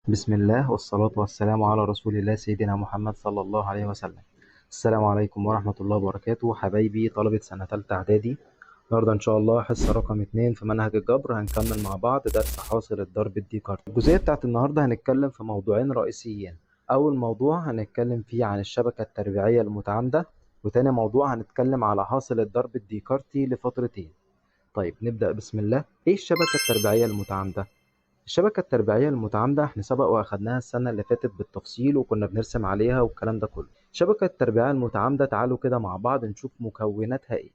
بسم الله والصلاة والسلام على رسول الله سيدنا محمد صلى الله عليه وسلم. السلام عليكم ورحمة الله وبركاته حبايبي طلبة سنة تالتة إعدادي. النهاردة إن شاء الله حصة رقم 2 في منهج الجبر، هنكمل مع بعض درس حاصل الضرب الديكارتي. الجزئية بتاعت النهاردة هنتكلم في موضوعين رئيسيين. أول موضوع هنتكلم فيه عن الشبكة التربيعية المتعامدة، وتاني موضوع هنتكلم على حاصل الضرب الديكارتي لفترتين. طيب نبدأ بسم الله. إيه الشبكة التربيعية المتعامدة؟ الشبكة التربيعية المتعامدة احنا سبق واخدناها السنة اللي فاتت بالتفصيل وكنا بنرسم عليها والكلام ده كله. الشبكة التربيعية المتعامدة تعالوا كده مع بعض نشوف مكوناتها ايه.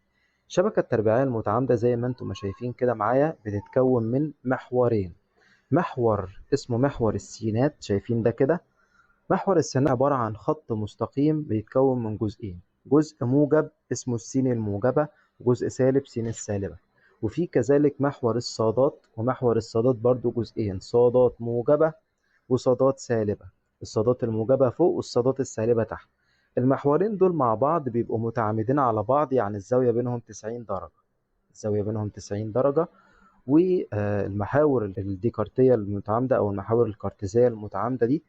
الشبكة التربيعية المتعامدة زي ما انتم ما شايفين كده معايا بتتكون من محورين. محور اسمه محور السينات، شايفين ده كده. محور السينات عبارة عن خط مستقيم بيتكون من جزئين، جزء موجب اسمه السين الموجبة، وجزء سالب سين السالبة. وفي كذلك محور الصادات، ومحور الصادات برضو جزئين، صادات موجبة وصادات سالبة. الصادات الموجبة فوق والصادات السالبة تحت. المحورين دول مع بعض بيبقوا متعامدين على بعض، يعني الزاوية بينهم 90 درجة. الزاوية بينهم 90 درجة. والمحاور الديكارتية المتعامدة أو المحاور الكارتيزية المتعامدة دي،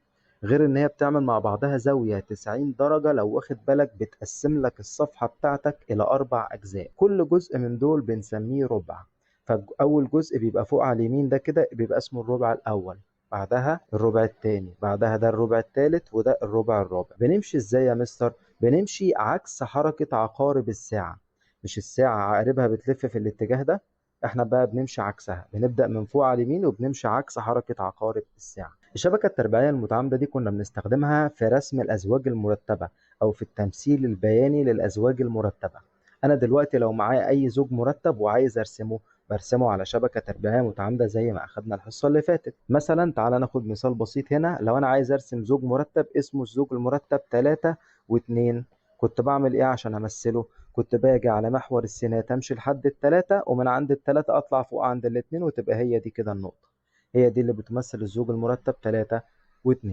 غير إن هي بتعمل مع بعضها زاوية 90 درجة، لو واخد بالك بتقسم لك الصفحة بتاعتك إلى 4 أجزاء، كل جزء من دول بنسميه ربع. فأول جزء بيبقى فوق على اليمين ده كده بيبقى اسمه الربع الأول، بعدها الربع التاني، بعدها ده الربع التالت، وده الربع الرابع. بنمشي ازاي يا مستر؟ بنمشي عكس حركة عقارب الساعة. مش الساعة عقاربها بتلف في الاتجاه ده، احنا بقى بنمشي عكسها، بنبدأ من فوق على اليمين وبنمشي عكس حركة عقارب الساعة. الشبكة التربيعية المتعامدة دي كنا بنستخدمها في رسم الأزواج المرتبة أو في التمثيل البياني للأزواج المرتبة. أنا دلوقتي لو معايا أي زوج مرتب وعايز أرسمه، برسمه على شبكة تربيعية متعامدة زي ما أخدنا الحصة اللي فاتت. مثلا تعالى ناخد مثال بسيط هنا. لو أنا عايز أرسم زوج مرتب اسمه الزوج المرتب 3 و2، كنت بعمل إيه عشان أمثله؟ كنت باجي على محور السينات امشي لحد التلاتة، ومن عند التلاتة اطلع فوق عند الاتنين، وتبقى هي دي كده النقطة. هي دي اللي بتمثل الزوج المرتب 3 و2.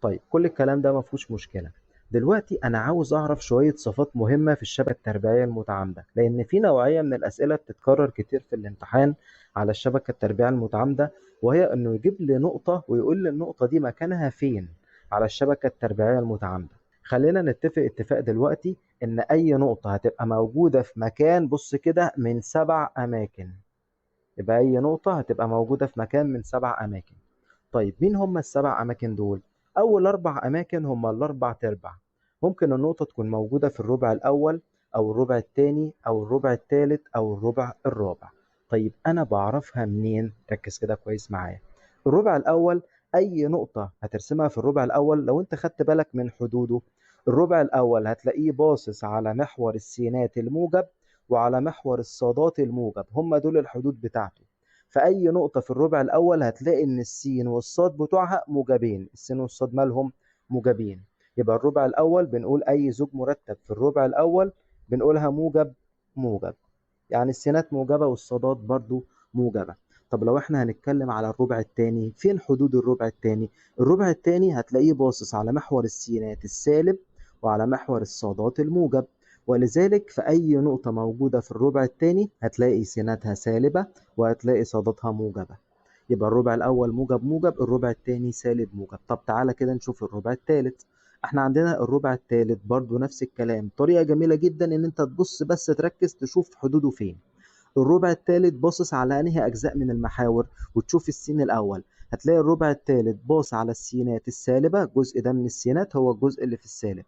طيب كل الكلام ده مفهوش مشكلة. دلوقتي انا عاوز اعرف شوية صفات مهمة في الشبكة التربيعية المتعامدة، لان في نوعية من الاسئلة بتتكرر كتير في الامتحان على الشبكة التربيعية المتعامدة، وهي انه يجيب لي نقطة ويقول لي النقطة دي مكانها فين على الشبكة التربيعية المتعامدة. خلينا نتفق اتفاق دلوقتي إن أي نقطة هتبقى موجودة في مكان، بص كده، من 7 أماكن. يبقى أي نقطة هتبقى موجودة في مكان من 7 أماكن. طيب مين هم ال7 أماكن دول؟ أول 4 أماكن هم ال4 تربع. ممكن النقطة تكون موجودة في الربع الأول أو الربع الثاني أو الربع الثالث أو الربع الرابع. طيب أنا بعرفها منين؟ ركز كده كويس معايا. الربع الأول، أي نقطة هترسمها في الربع الأول لو أنت خدت بالك من حدوده، الربع الأول هتلاقيه باصص على محور السينات الموجب وعلى محور الصادات الموجب، هم دول الحدود بتاعته. فأي نقطة في الربع الأول هتلاقي إن السين والصاد بتوعها موجبين، السين والصاد مالهم موجبين. يبقى الربع الأول بنقول أي زوج مرتب في الربع الأول بنقولها موجب موجب، يعني السينات موجبة والصادات برضو موجبة. طب لو احنا هنتكلم على الربع الثاني، فين حدود الربع الثاني؟ الربع الثاني هتلاقيه باصص على محور السينات السالب وعلى محور الصادات الموجب، ولذلك في أي نقطة موجودة في الربع الثاني هتلاقي سيناتها سالبة وهتلاقي صاداتها موجبة. يبقى الربع الأول موجب موجب، الربع الثاني سالب موجب. طب تعالى كده نشوف الربع الثالث. احنا عندنا الربع الثالث برضو نفس الكلام، طريقة جميلة جدا ان انت تبص بس تركز تشوف حدوده فين. الربع الثالث باصص على انهي اجزاء من المحاور، وتشوف السين الاول. هتلاقي الربع الثالث باص على السينات السالبة، الجزء ده من السينات هو الجزء اللي في السالب،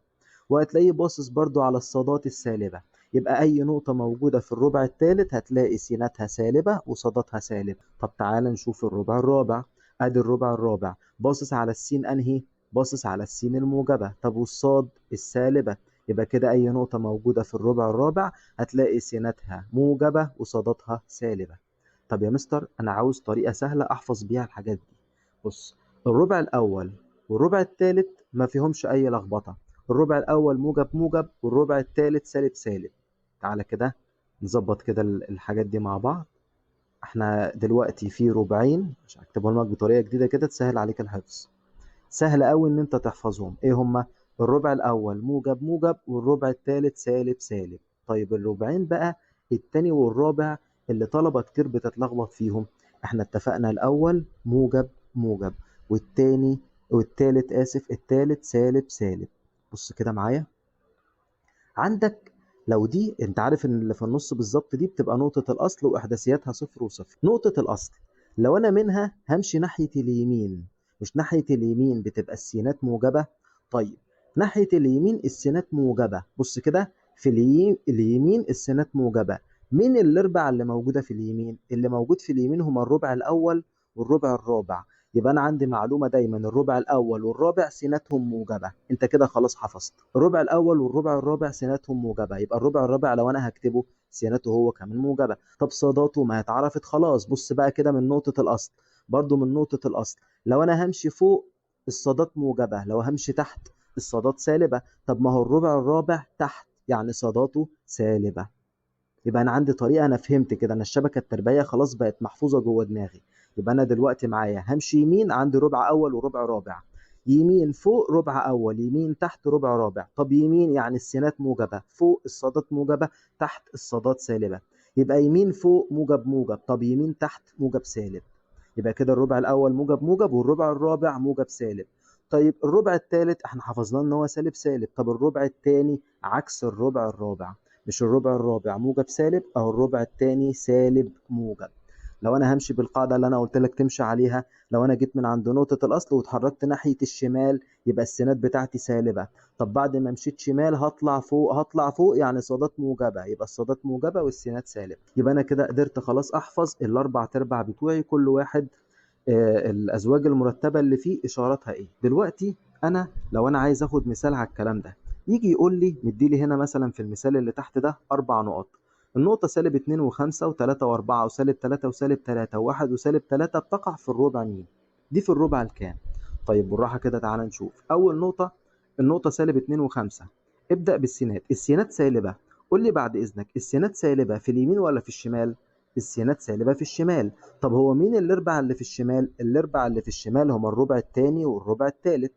وهتلاقيه باصص برضو على الصادات السالبة. يبقى أي نقطة موجودة في الربع الثالث هتلاقي سيناتها سالبة وصاداتها سالبة. طب تعال نشوف الربع الرابع. أدي الربع الرابع باصص على السين أنهي؟ باصص على السين الموجبة. طب والصاد السالبة. يبقى كده أي نقطة موجودة في الربع الرابع هتلاقي سيناتها موجبة وصاداتها سالبة. طب يا مستر أنا عاوز طريقة سهلة أحفظ بيها الحاجات دي. بص، الربع الأول والربع الثالث ما فيهمش أي لخبطة. الربع الأول موجب موجب والربع الثالث سالب سالب. تعالى كده نظبط كده الحاجات دي مع بعض. احنا دلوقتي في ربعين، عشان اكتبهم لك بطريقة جديدة كده تسهل عليك الحفظ. سهل قوي ان انت تحفظهم. ايه هما؟ الربع الاول موجب موجب والربع الثالث سالب سالب. طيب الربعين بقى التاني والرابع اللي طلبة كتير بتتلخبط فيهم، احنا اتفقنا الاول موجب موجب والتاني والتالت التالت سالب سالب. بص كده معايا، عندك لو دي انت عارف ان اللي في النص بالظبط دي بتبقى نقطة الأصل وإحداثياتها صفر وصفر. نقطة الأصل لو أنا منها همشي ناحية اليمين، مش ناحية اليمين بتبقى السينات موجبة. طيب ناحية اليمين السينات موجبة. بص كده في اليمين السينات موجبة. مين الأرباع اللي موجودة في اليمين؟ اللي موجود في اليمين هما الربع الأول والربع الرابع. يبقى انا عندي معلومه دايما الربع الاول والرابع سيناتهم موجبه. انت كده خلاص حفظت الربع الاول والربع الرابع سيناتهم موجبه. يبقى الربع الرابع لو انا هكتبه سيناته هو كمان موجبه. طب صاداته ما اتعرفت خلاص. بص بقى كده من نقطه الاصل، برضو من نقطه الاصل لو انا همشي فوق الصادات موجبه، لو همشي تحت الصادات سالبه. طب ما هو الربع الرابع تحت يعني صاداته سالبه. يبقى انا عندي طريقه، انا فهمت كده، انا الشبكه التربيعيه خلاص بقت محفوظه جوه دماغي. يبقى انا دلوقتي معايا همشي يمين عندي ربع اول وربع رابع، يمين فوق ربع اول، يمين تحت ربع رابع. طب يمين يعني السينات موجبه، فوق الصادات موجبه، تحت الصادات سالبه. يبقى يمين فوق موجب موجب، طب يمين تحت موجب سالب. يبقى كده الربع الاول موجب موجب والربع الرابع موجب سالب. طيب الربع الثالث احنا حفظناه ان هو سالب سالب. طب الربع الثاني عكس الربع الرابع، مش الربع الرابع موجب سالب او الربع الثاني سالب موجب. لو انا همشي بالقاعده اللي انا قلت لك تمشي عليها، لو انا جيت من عند نقطه الاصل واتحركت ناحيه الشمال يبقى السينات بتاعتي سالبه. طب بعد ما مشيت شمال هطلع فوق، هطلع فوق يعني صادات موجبه، يبقى الصادات موجبه والسينات سالب. يبقى انا كده قدرت خلاص احفظ الاربع تربع بتوعي كل واحد الازواج المرتبه اللي فيه اشاراتها ايه. دلوقتي انا لو انا عايز اخد مثال على الكلام ده، يجي يقول لي مديلي هنا مثلا في المثال اللي تحت ده اربع نقط. النقطه سالب 2 و5 و3 و4 وسالب 3 وسالب 3 و1 وسالب 3 بتقع في الربع مين؟ دي في الربع الكام؟ طيب بالراحه كده تعالى نشوف. اول نقطه النقطه سالب 2 و5، ابدا بالسينات. السينات سالبه. قول لي بعد اذنك السينات سالبه في اليمين ولا في الشمال؟ السينات سالبه في الشمال. طب هو مين الاربع اللي في الشمال؟ الاربع اللي في الشمال هما الربع الثاني والربع الثالث.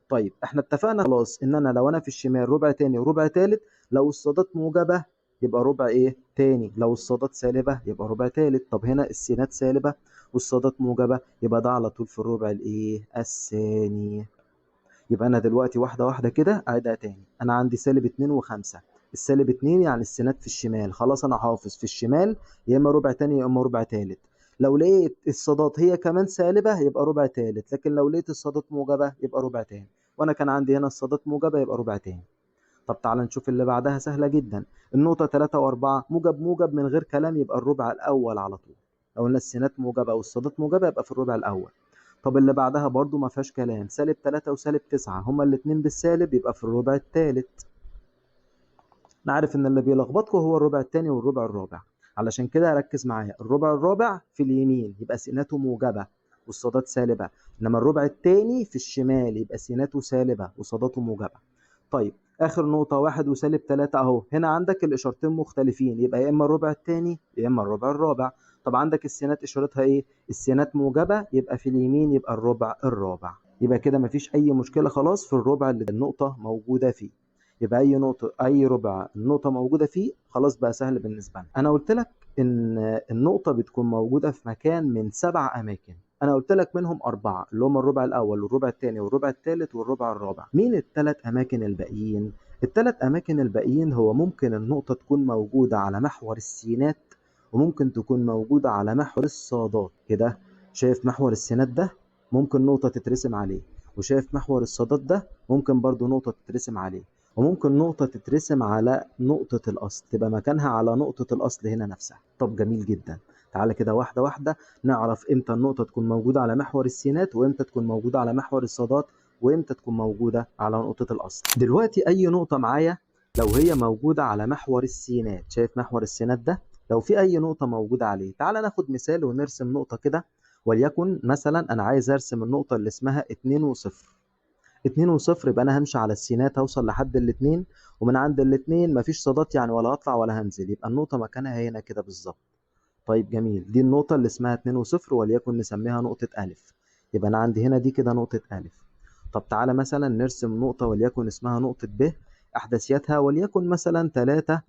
طيب احنا اتفقنا خلاص ان انا لو انا في الشمال ربع تاني وربع تالت، لو الصادات موجبه يبقى ربع ايه تاني، لو الصادات سالبه يبقى ربع تالت. طب هنا السينات سالبه والصادات موجبه، يبقى ده على طول في الربع الايه الثاني. يبقى انا دلوقتي واحده واحده كده اعيدها تاني. انا عندي سالب 2 و5، السالب 2 يعني السينات في الشمال، خلاص انا حافظ في الشمال يا اما ربع تاني يا اما ربع تالت. لو لقيت الصادات هي كمان سالبه يبقى ربع تالت، لكن لو لقيت الصادات موجبه يبقى ربع تاني. وانا كان عندي هنا الصادات موجبه يبقى ربع تاني. طب تعالى نشوف اللي بعدها سهله جدا. النقطه 3 و4 موجب موجب من غير كلام يبقى الربع الاول على طول. لو قلنا السينات موجبه والصادات موجبه يبقى في الربع الاول. طب اللي بعدها برضو ما فيهاش كلام، سالب 3 وسالب 9 هما الاتنين بالسالب يبقى في الربع الثالث. نعرف ان اللي بيلخبطكم هو الربع الثاني والربع الرابع، علشان كده ركز معايا. الربع الرابع في اليمين يبقى سيناته موجبه والصادات سالبه، انما الربع الثاني في الشمال يبقى سيناته سالبه وصاداته موجبه. طيب اخر نقطه واحد وسالب 3 اهو، هنا عندك الاشارتين مختلفين، يبقى يا اما الربع الثاني يا اما الربع الرابع. طب عندك السينات اشارتها ايه؟ السينات موجبه يبقى في اليمين يبقى الربع الرابع. يبقى كده مفيش اي مشكله خلاص في الربع اللي النقطه موجوده فيه. يبقى اي نقطه اي ربع النقطه موجوده فيه خلاص بقى سهل بالنسبه لنا. انا قلت لك ان النقطه بتكون موجوده في مكان من 7 اماكن، انا قلت لك منهم 4 اللي هم الربع الاول والربع الثاني والربع الثالث والربع الرابع. مين ال3 اماكن الباقيين؟ ال3 اماكن الباقيين هو ممكن النقطه تكون موجوده على محور السينات، وممكن تكون موجوده على محور الصادات. كده شايف محور السينات ده ممكن نقطه تترسم عليه، وشايف محور الصادات ده ممكن برضو نقطه تترسم عليه، وممكن نقطة تترسم على نقطة الأصل تبقى مكانها على نقطة الأصل هنا نفسها. طب جميل جدا. تعالى كده واحدة واحدة نعرف امتى النقطة تكون موجودة على محور السينات، وامتى تكون موجودة على محور الصادات، وامتى تكون موجودة على نقطة الأصل. دلوقتي أي نقطة معايا لو هي موجودة على محور السينات، شايف محور السينات ده؟ لو في أي نقطة موجودة عليه، تعالى ناخد مثال ونرسم نقطة كده. وليكن مثلا أنا عايز أرسم النقطة اللي اسمها 2 و0. 2 و0 يبقى انا همشي على السينات هوصل لحد الاتنين، ومن عند الاتنين مفيش صادات يعني ولا هطلع ولا هنزل، يبقى النقطة مكانها هنا كده بالظبط. طيب جميل، دي النقطة اللي اسمها 2 و0 وليكن نسميها نقطة ألف. يبقى أنا عندي هنا دي كده نقطة ألف. طب تعالى مثلا نرسم نقطة وليكن اسمها نقطة ب، أحداثياتها وليكن مثلا 3،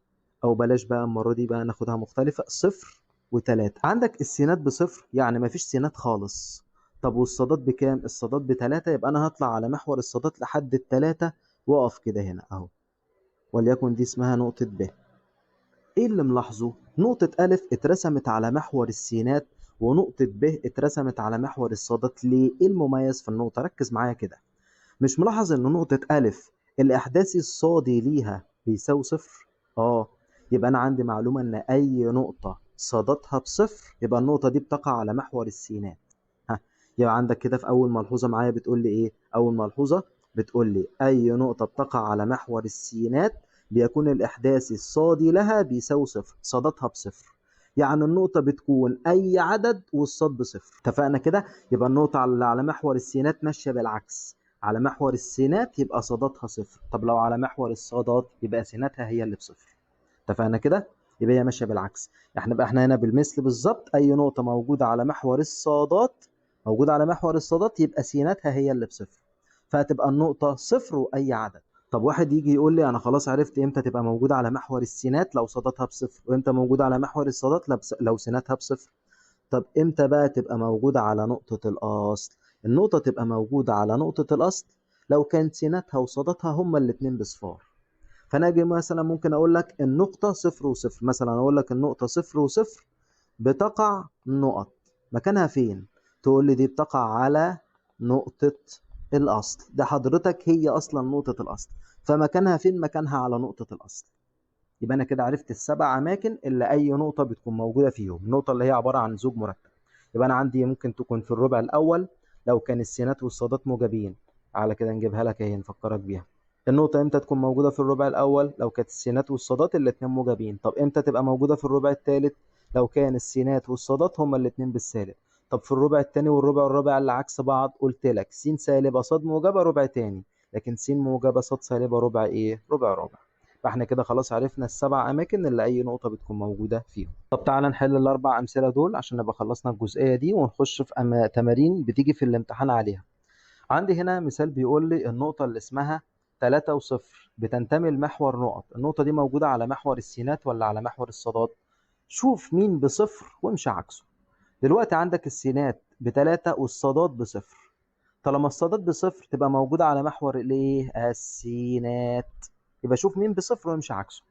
أو بلاش بقى المرة دي بقى ناخدها مختلفة، 0 و3. عندك السينات بصفر يعني مفيش سينات خالص. طب والصادات بكام؟ الصادات ب3، يبقى انا هطلع على محور الصادات لحد ال3 واقف كده هنا اهو، وليكن دي اسمها نقطة ب. ايه اللي ملاحظه؟ نقطة أ اترسمت على محور السينات، ونقطة ب اترسمت على محور الصادات. ليه؟ ايه المميز في النقطة؟ ركز معايا كده. مش ملاحظ ان نقطة أ الإحداثي الصادي ليها بيساوي صفر؟ اه. يبقى أنا عندي معلومة إن أي نقطة صادتها بصفر يبقى النقطة دي بتقع على محور السينات. ها، يبقى عندك كده في أول ملحوظة معايا بتقول لي إيه؟ أول ملحوظة بتقول لي أي نقطة بتقع على محور السينات بيكون الإحداثي الصادي لها بيساوي صفر، صادتها بصفر. يعني النقطة بتكون أي عدد والصاد بصفر. اتفقنا كده؟ يبقى النقطة على محور السينات ماشية بالعكس. على محور السينات يبقى صاداتها صفر. طب لو على محور الصادات يبقى سيناتها هي اللي بصفر. اتفقنا كده؟ يبقى هي ماشيه بالعكس. احنا هنا بالمثل بالظبط، اي نقطه موجوده على محور الصادات، يبقى سيناتها هي اللي بصفر. فهتبقى النقطه صفر واي عدد. طب واحد يجي يقول لي انا خلاص عرفت امتى تبقى موجوده على محور السينات لو صاداتها بصفر، وامتى موجوده على محور الصادات لو سيناتها بصفر. طب امتى بقى تبقى موجودة على نقطة الأصل؟ النقطة تبقى موجودة على نقطة الأصل لو كانت سيناتها وصاداتها هما الاتنين بصفار. فأنا أجي مثلا ممكن أقول لك النقطة صفر وصفر، مثلا أقول لك النقطة صفر وصفر بتقع نقط مكانها فين؟ تقول لي دي بتقع على نقطة الأصل. ده حضرتك هي أصلا نقطة الأصل، فمكانها فين؟ مكانها على نقطة الأصل. يبقى انا كده عرفت ال7 اماكن اللي اي نقطه بتكون موجوده فيهم. النقطه اللي هي عباره عن زوج مرتب. يبقى انا عندي ممكن تكون في الربع الاول لو كان السينات والصادات موجبين. على كده نجيبها لك اهي نفكرك بيها. النقطه امتى تكون موجوده في الربع الاول؟ لو كانت السينات والصادات الاثنين موجبين. طب امتى تبقى موجوده في الربع الثالث؟ لو كان السينات والصادات هما الاثنين بالسالب. طب في الربع الثاني والربع اللي عكس بعض، قلت لك س سالبه صاد موجبه ربع تاني، لكن س موجبه صاد سالبه ربع ايه؟ ربع ربع. فاحنا كده خلاص عرفنا ال7 اماكن اللي اي نقطه بتكون موجوده فيهم. طب تعالى نحل ال4 امثله دول عشان نبقى خلصنا الجزئيه دي ونخش في تمارين بتيجي في الامتحان عليها. عندي هنا مثال بيقول لي النقطه اللي اسمها 3 و0 بتنتمي لمحور نقط. النقطه دي موجوده على محور السينات ولا على محور الصادات؟ شوف مين بصفر وامشي عكسه. دلوقتي عندك السينات ب3 والصادات بصفر. طالما الصادات بصفر تبقى موجودة على محور الايه؟ السينات. يبقى شوف مين بصفر وامشي عكسه.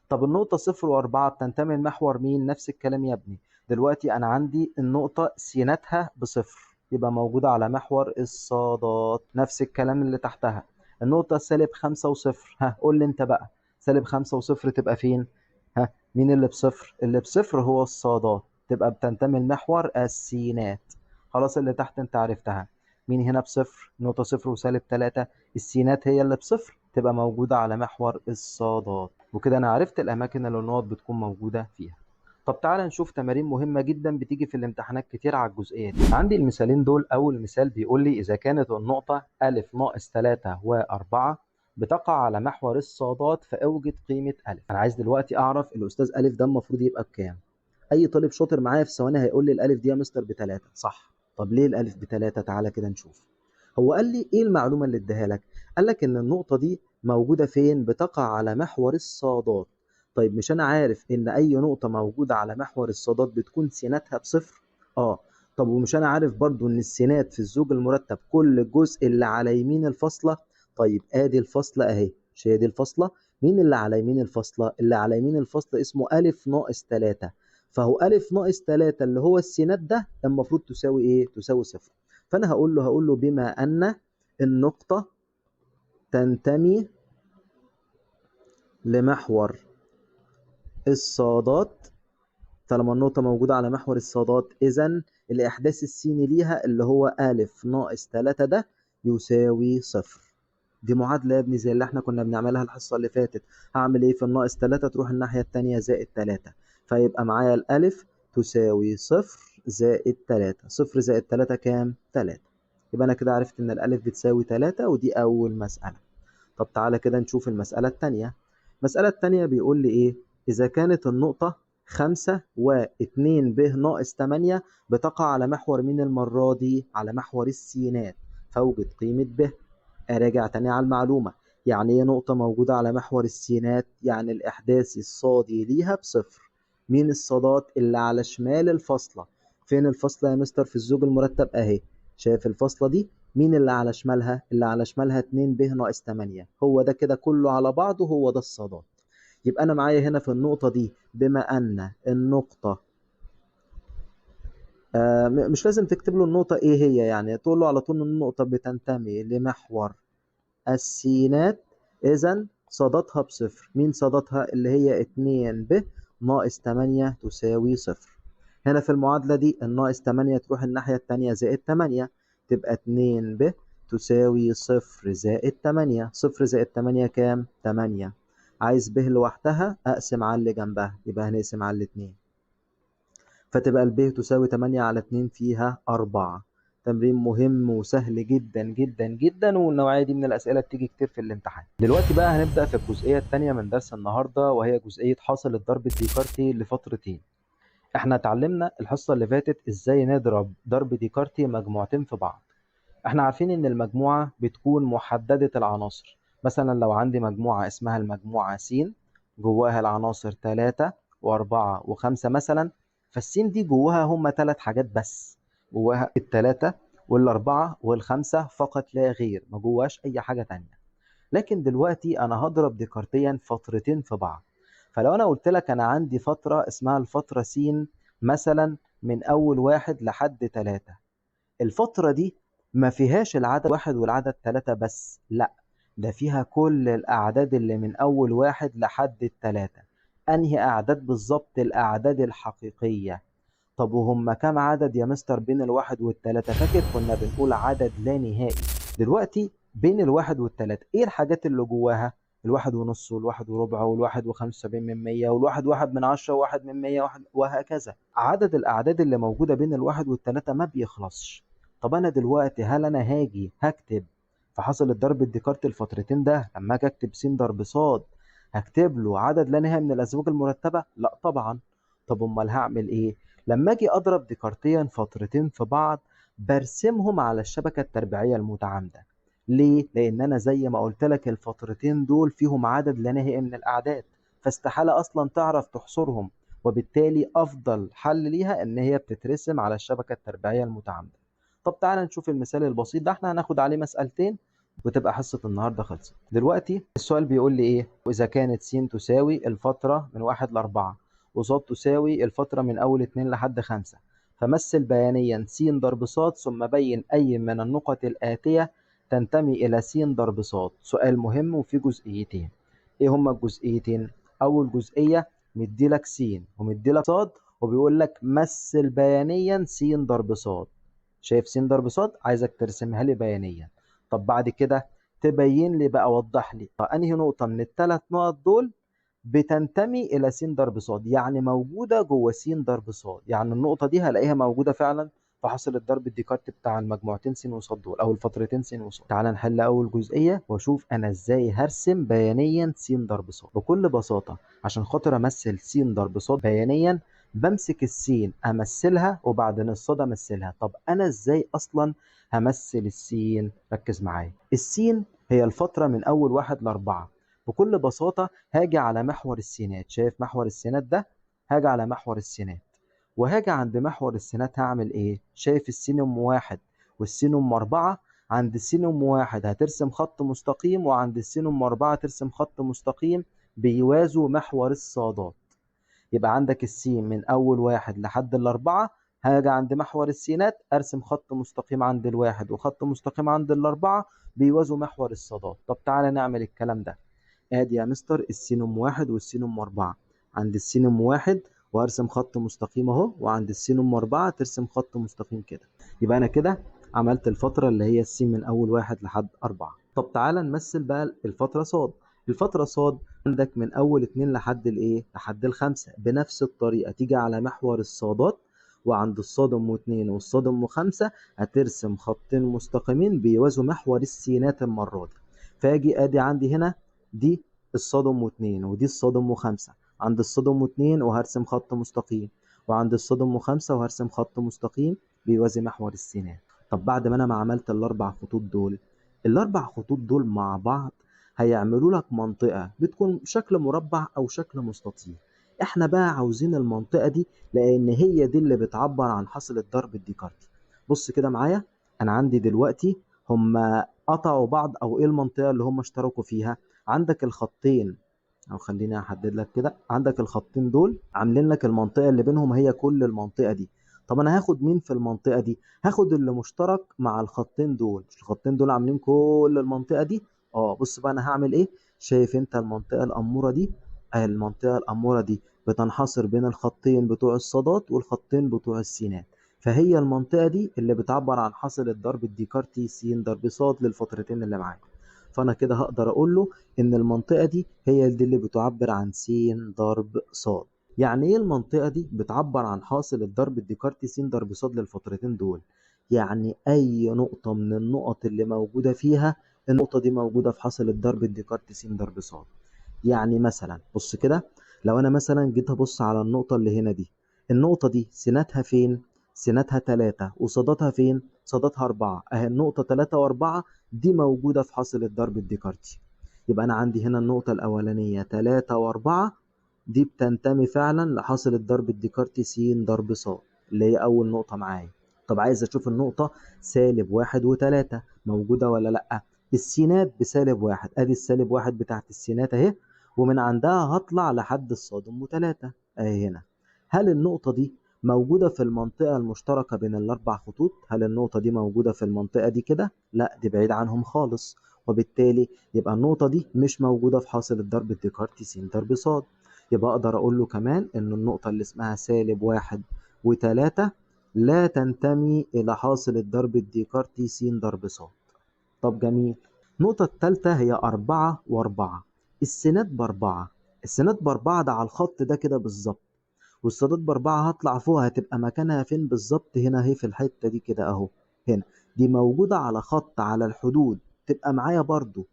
طب النقطة 0 و4 بتنتمي لمحور مين؟ نفس الكلام يا ابني. دلوقتي أنا عندي النقطة سيناتها بصفر، يبقى موجودة على محور الصادات. نفس الكلام اللي تحتها. النقطة -5 و0، ها قول لي أنت بقى. -5 و0 تبقى فين؟ ها مين اللي بصفر؟ اللي بصفر هو الصادات، تبقى بتنتمي لمحور السينات. خلاص اللي تحت أنت عرفتها. مين هنا بصفر؟ نقطة 0 و3. السينات هي اللي بصفر، تبقى موجودة على محور الصادات. وكده أنا عرفت الأماكن اللي النقط بتكون موجودة فيها. طب تعالى نشوف تمارين مهمة جدا بتيجي في الامتحانات كتير على الجزئية دي. عندي المثالين دول. أول مثال بيقول لي إذا كانت النقطة أ ناقص 3 و4 بتقع على محور الصادات فأوجد قيمة أ. أنا عايز دلوقتي أعرف الأستاذ أ ده المفروض يبقى بكام. أي طالب شاطر معايا في ثواني هيقول لي الألف دي يا مستر ب3، صح؟ طب ليه الألف ب3؟ تعالى كده نشوف. هو قال لي ايه المعلومه اللي اداها لك؟ قال لك ان النقطه دي موجوده فين؟ بتقع على محور الصادات. طيب مش انا عارف ان اي نقطه موجوده على محور الصادات بتكون سيناتها بصفر؟ اه. طب ومش انا عارف برضو ان السينات في الزوج المرتب كل جزء اللي على يمين الفاصله؟ طيب ادي الفاصله اهي، مش هي دي الفاصله؟ مين اللي على يمين الفاصله؟ اللي على يمين الفاصله اسمه أ ناقص 3. فهو أ ناقص 3 اللي هو السينات ده المفروض تساوي ايه؟ تساوي صفر. فانا هقول له بما ان النقطه تنتمي لمحور الصادات، طالما النقطه موجوده على محور الصادات اذا الاحداث السيني ليها اللي هو أ ناقص 3 ده يساوي صفر. دي معادله يا ابني زي اللي احنا كنا بنعملها الحصه اللي فاتت. هعمل ايه في الناقص 3؟ تروح الناحيه الثانيه زائد 3، فيبقى معايا الالف تساوي صفر زائد 3. صفر زائد 3 كام؟ 3. يبقى أنا كده عرفت إن الألف بتساوي 3، ودي أول مسألة. طب تعالى كده نشوف المسألة التانية. المسألة التانية بيقول لي إيه؟ إذا كانت النقطة 5 و2 ب ناقص 8 بتقع على محور مين المرة دي؟ على محور السينات، فأوجد قيمة ب. أراجع تاني على المعلومة. يعني إيه نقطة موجودة على محور السينات؟ يعني الإحداث الصادي ليها بصفر. مين الصادات؟ اللي على شمال الفاصلة. فين الفاصلة يا مستر؟ في الزوج المرتب أهي. شايف الفاصلة دي مين اللي على شمالها؟ اللي على شمالها 2 ب ناقص 8. هو ده كده كله على بعضه، هو ده الصادات. يبقى أنا معايا هنا في النقطة دي بما أن النقطة مش لازم تكتب له النقطة إيه هي، يعني تقول له على طول إن النقطة بتنتمي لمحور السينات، إذا صادتها بصفر. مين صادتها؟ اللي هي 2 ب ناقص 8 تساوي صفر. هنا في المعادلة دي الناقص 8 تروح الناحية التانية زائد 8، تبقى 2 ب تساوي صفر زائد 8. صفر زائد 8 كام؟ 8. عايز ب لوحدها أقسم على اللي جنبها، يبقى هنقسم على الاتنين، فتبقى ب تساوي 8 على 2 فيها 4. تمرين مهم وسهل جدا جدا جدا، والنوعية دي من الأسئلة بتيجي كتير في الامتحان. دلوقتي بقى هنبدأ في الجزئية الثانية من درس النهاردة، وهي جزئية حاصل الضرب الديكارتي لفترتين. احنا اتعلمنا الحصة اللي فاتت ازاي نضرب ضرب ديكارتي مجموعتين في بعض. احنا عارفين ان المجموعة بتكون محددة العناصر. مثلا لو عندي مجموعة اسمها المجموعة س، جواها العناصر 3 و4 و5 مثلا، فالسين دي جواها هم 3 حاجات بس، جواها ال3 وال4 وال5 فقط لا غير، ما جواش اي حاجة تانية. لكن دلوقتي انا هضرب ديكارتيا فترتين في بعض. فلو انا قلت لك انا عندي فترة اسمها الفترة س مثلا من اول 1 لحد 3، الفترة دي ما فيهاش العدد 1 والعدد 3 بس، لا، ده فيها كل الأعداد اللي من أول 1 لحد 3. أنهي أعداد بالظبط؟ الأعداد الحقيقية. طب وهم كام عدد يا مستر بين الواحد والتلاتة؟ فاكر كنا بنقول عدد لا نهائي. دلوقتي بين الواحد والتلاتة ايه الحاجات اللي جواها؟ الواحد ونص والواحد وربع والواحد وخمسة وسبعين من مية والواحد واحد من 10 وواحد من 100 وهكذا. عدد الأعداد اللي موجودة بين الواحد والتلاتة ما بيخلصش. طب أنا دلوقتي هل أنا هاجي هكتب في حاصل الضرب الديكارتي الفترتين ده، لما أجي أكتب س ضرب ص هكتب له عدد لا نهائي من الأزواج المرتبة؟ لا طبعا. طب أمال هعمل إيه؟ لما اجي اضرب ديكارتيا فترتين في بعض برسمهم على الشبكة التربيعية المتعامدة. ليه؟ لان انا زي ما قلت لك الفترتين دول فيهم عدد لا نهائي من الاعداد، فاستحالة اصلا تعرف تحصرهم، وبالتالي افضل حل ليها ان هي بتترسم على الشبكة التربيعية المتعامدة. طب تعالى نشوف المثال البسيط ده، احنا هناخد عليه مسألتين وتبقى حصة النهاردة خلصت. دلوقتي السؤال بيقول لي ايه؟ واذا كانت س تساوي الفترة من 1 ل4 وصاد تساوي الفترة من أول 2 لحد 5، فمثل بيانيا س ضرب ص ثم بين أي من النقط الآتية تنتمي إلى س ضرب ص. سؤال مهم وفيه جزئيتين. إيه هما الجزئيتين؟ أول جزئية مديلك س ومديلك ص وبيقول لك مثل بيانيا س ضرب ص. شايف س ضرب ص؟ عايزك ترسمها لي بيانيا. طب بعد كده تبين لي بقى، وضح لي أنهي نقطة من الثلاث نقط دول بتنتمي إلى س ضرب ص، يعني موجودة جوه س ضرب ص، يعني النقطة دي هلاقيها موجودة فعلا في حاصل الضرب الديكارتي بتاع المجموعتين س وص دول أو الفترتين س وص. تعال نحل أول جزئية وأشوف أنا إزاي هرسم بيانيا س ضرب ص. بكل بساطة عشان خاطر أمثل س ضرب ص بيانيا بمسك السين أمثلها وبعدين الصاد أمثلها. طب أنا إزاي أصلا همثل السين؟ ركز معايا. السين هي الفترة من أول 1 ل4. بكل بساطة هاجي على محور السينات، شايف محور السينات ده؟ هاجي على محور السينات وهاجي عند محور السينات هعمل ايه؟ شايف السين ام 1 والسين ام 4؟ عند السين ام 1 هترسم خط مستقيم، وعند السين ام 4 ترسم خط مستقيم بيوازوا محور الصادات. يبقى عندك السين من أول 1 لحد ال4، هاجي عند محور السينات أرسم خط مستقيم عند الواحد وخط مستقيم عند ال4 بيوازوا محور الصادات. طب تعالى نعمل الكلام ده. ادي يا مستر السين ام 1 والسين ام 4. عند السين ام 1 وارسم خط مستقيم اهو، وعند السين ام 4 ترسم خط مستقيم كده. يبقى انا كده عملت الفترة اللي هي السين من اول 1 لحد 4. طب تعالى نمثل بقى الفترة صاد. الفترة صاد عندك من اول 2 لحد الايه؟ لحد ال5. بنفس الطريقة تيجي على محور الصادات، وعند الصاد ام 2 والصاد ام 5 هترسم خطين مستقيمين بيوازوا محور السينات المرة دي. فاجي ادي عندي هنا دي الصاد ام 2 ودي الصاد ام 5. عند الصاد ام 2 وهرسم خط مستقيم، وعند الصاد ام 5 وهرسم خط مستقيم بيوازي محور السينات. طب بعد ما انا ما عملت الاربع خطوط دول، الاربع خطوط دول مع بعض هيعملوا لك منطقة بتكون شكل مربع او شكل مستطيل. احنا بقى عاوزين المنطقة دي لان هي دي اللي بتعبر عن حاصل الضرب الديكارتي. بص كده معايا، انا عندي دلوقتي هم قطعوا بعض، او ايه المنطقة اللي هم اشتركوا فيها؟ عندك الخطين، او خليني احدد لك كده، عندك الخطين دول عاملين لك المنطقة اللي بينهم هي كل المنطقة دي. طب انا هاخد مين في المنطقة دي؟ هاخد اللي مشترك مع الخطين دول. مش الخطين دول عاملين كل المنطقة دي؟ اه، بص بقى انا هعمل ايه. شايف انت المنطقة الأمورة دي؟ المنطقة الأمورة دي بتنحصر بين الخطين بتوع الصادات والخطين بتوع السينات، فهي المنطقة دي اللي بتعبر عن حاصل الضرب الديكارتي س ضرب ص للفترتين اللي معاك. فأنا كده هقدر أقول له إن المنطقة دي هي دي اللي بتعبر عن س ضرب ص. يعني إيه المنطقة دي بتعبر عن حاصل الضرب الديكارتي س ضرب ص للفترتين دول؟ يعني أي نقطة من النقط اللي موجودة فيها النقطة دي موجودة في حاصل الضرب الديكارتي س ضرب ص. يعني مثلا بص كده، لو انا مثلا جيت ابص على النقطة اللي هنا دي، النقطة دي سيناتها فين؟ سيناتها 3 وصاداتها فين؟ صاداتها 4. اهي النقطة 3 و4 دي موجودة في حاصل الضرب الديكارتي. يبقى انا عندي هنا النقطة الاولانية 3 و4 دي بتنتمي فعلا لحاصل الضرب الديكارتي س ضرب ص، اللي هي اول نقطة معايا. طب عايز اشوف النقطة -1 و3 موجودة ولا لأ؟ السينات ب1، ادي -1 بتاعت السينات اهي، ومن عندها هطلع لحد الصاد ام 3 اهي هنا. هل النقطة دي موجودة في المنطقة المشتركة بين الأربع خطوط؟ هل النقطة دي موجودة في المنطقة دي كده؟ لا، دي بعيد عنهم خالص، وبالتالي يبقى النقطة دي مش موجودة في حاصل الضرب الديكارتي س ضرب ص. يبقى أقدر أقول له كمان إن النقطة اللي اسمها -1 و3 لا تنتمي إلى حاصل الضرب الديكارتي س ضرب ص. طب جميل. النقطة التالتة هي 4 و4. السينات ب4. السينات ب4 ده على الخط ده كده بالظبط، والصادات ب4 هطلع فوق هتبقى مكانها فين بالظبط؟ هنا اهي في الحتة دي كده اهو، هنا. دي موجودة على خط على الحدود، تبقى معايا برضو.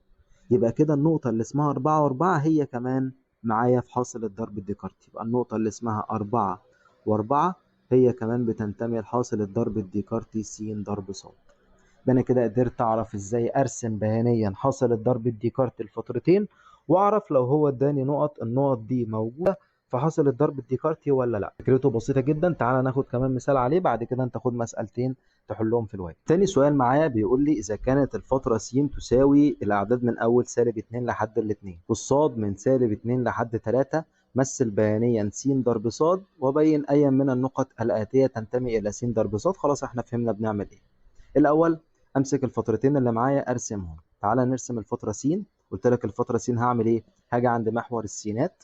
يبقى كده النقطة اللي اسمها 4 و4 هي كمان معايا في حاصل الضرب الديكارتي. يبقى النقطة اللي اسمها 4 و4 هي كمان بتنتمي لحاصل الضرب الديكارتي س ضرب ص. يبقى انا كده قدرت اعرف ازاي ارسم بيانيا حاصل الضرب الديكارتي الفترتين، واعرف لو هو اداني النقط دي موجوده في حاصل الضرب الديكارتي ولا لا. فكرته بسيطه جدا. تعالى ناخد كمان مثال عليه، بعد كده انت خد مسألتين تحلهم في الواجب. تاني سؤال معايا بيقول لي اذا كانت الفتره س تساوي الاعداد من اول -2 لحد الاثنين، والصاد من -2 لحد 3، مثل بيانيا س ضرب ص، وبين اي من النقط الاتيه تنتمي الى س ضرب ص. خلاص احنا فهمنا بنعمل ايه. الاول امسك الفترتين اللي معايا ارسمهم. تعالى نرسم الفتره س. قلت لك الفتره س هعمل ايه؟ هاجي عند محور السينات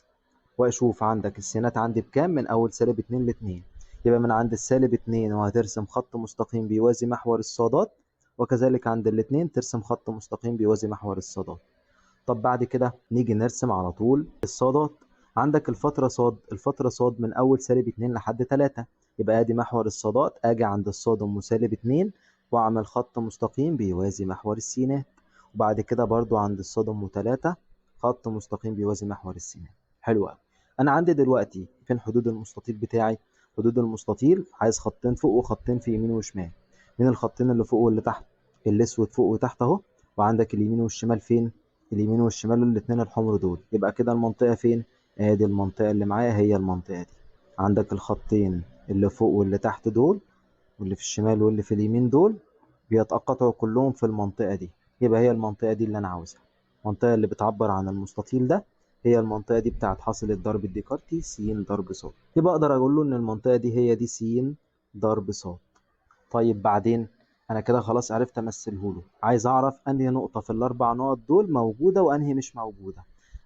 واشوف عندك السينات عندي بكام من اول -2 ل 2. يبقى من عند -2 وهترسم خط مستقيم بيوازي محور الصادات، وكذلك عند الاثنين ترسم خط مستقيم بيوازي محور الصادات. طب بعد كده نيجي نرسم على طول الصادات. عندك الفترة صاد من أول -2 لحد 3، يبقى أدي محور الصادات. أجي عند الصاد أم -2 وأعمل خط مستقيم بيوازي محور السينات، وبعد كده برضو عند الصاد أم 3 خط مستقيم بيوازي محور السينات. حلو أوي. أنا عندي دلوقتي فين حدود المستطيل بتاعي؟ حدود المستطيل عايز خطين فوق وخطين في يمين وشمال. من الخطين اللي فوق واللي تحت؟ الأسود فوق وتحت أهو. وعندك اليمين والشمال فين؟ اليمين والشمال الاثنين الحمر دول. يبقى كده المنطقة فين؟ ادي المنطقة اللي معايا هي المنطقة دي. عندك الخطين اللي فوق واللي تحت دول، واللي في الشمال واللي في اليمين دول، بيتقاطعوا كلهم في المنطقة دي. يبقى هي المنطقة دي اللي أنا عاوزها. المنطقة اللي بتعبر عن المستطيل ده هي المنطقة دي بتاعت حاصل الضرب الديكارتي س ضرب ص. يبقى أقدر أقول له إن المنطقة دي هي دي س ضرب ص. طيب بعدين انا كده خلاص عرفت امثله له. عايز اعرف انهي نقطة في الاربع نقط دول موجودة وانهي مش موجودة.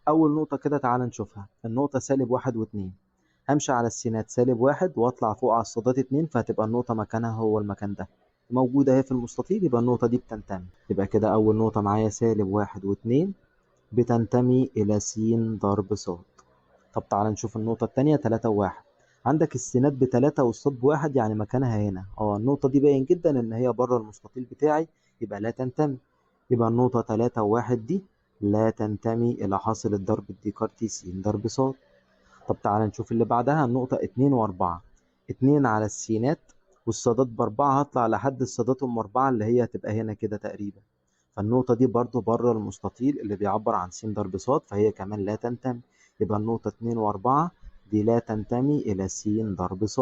اول نقطة كده تعال نشوفها، النقطة -1 و2. همشي على السينات -1 واطلع فوق على الصادات 2، فهتبقى النقطة مكانها هو المكان ده، موجودة اهي في المستطيل، يبقى النقطة دي بتنتمي. يبقى كده اول نقطة معايا -1 و2 بتنتمي الى س ضرب ص. طب تعالى نشوف النقطة التانية 3 و1. عندك السينات ب3 والصاد ب1، يعني مكانها هنا. النقطة دي باين جدا إن هي بره المستطيل بتاعي، يبقى لا تنتمي. يبقى النقطة 3 و1 دي لا تنتمي إلى حاصل الضرب الديكارتي س ضرب ص. طب تعالى نشوف اللي بعدها النقطة 2 و4. 2 على السينات والصادات ب4، هطلع لحد الصادات أم 4 اللي هي هتبقى هنا كده تقريبا. فالنقطة دي برضو بره المستطيل اللي بيعبر عن س ضرب ص، فهي كمان لا تنتمي. يبقى النقطة 2 و4 دي لا تنتمي إلى س ضرب ص.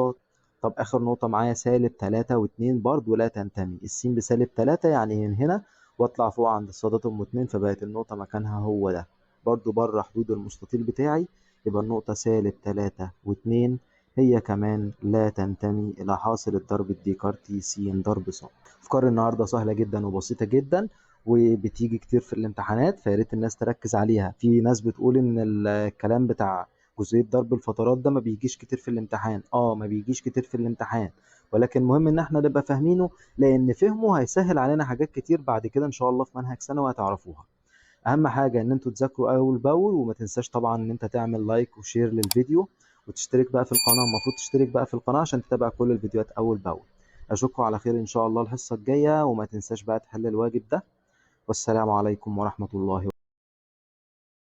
طب آخر نقطة معايا -3 و2 برضه لا تنتمي. السين ب -3 يعني من هنا واطلع فوق عند الصادات ام 2، فبقت النقطة مكانها هو ده برضه بره حدود المستطيل بتاعي. يبقى النقطة -3 و2 هي كمان لا تنتمي إلى حاصل الضرب الديكارتي س ضرب ص. أفكار النهاردة سهلة جدا وبسيطة جدا وبتيجي كتير في الامتحانات، فياريت الناس تركز عليها. في ناس بتقول إن الكلام بتاع جزئية ضرب الفترات ده ما بيجيش كتير في الامتحان. ما بيجيش كتير في الامتحان، ولكن مهم ان احنا نبقى فاهمينه، لان فهمه هيسهل علينا حاجات كتير بعد كده ان شاء الله في منهج ثانوي هتعرفوها. اهم حاجة ان انتوا تذاكروا اول باول، وما تنساش طبعا ان انت تعمل لايك وشير للفيديو وتشترك بقى في القناة. المفروض تشترك بقى في القناة عشان تتابع كل الفيديوهات اول باول. اشوفكم على خير ان شاء الله الحصة الجاية، وما تنساش بقى تحل الواجب ده. والسلام عليكم ورحمة الله.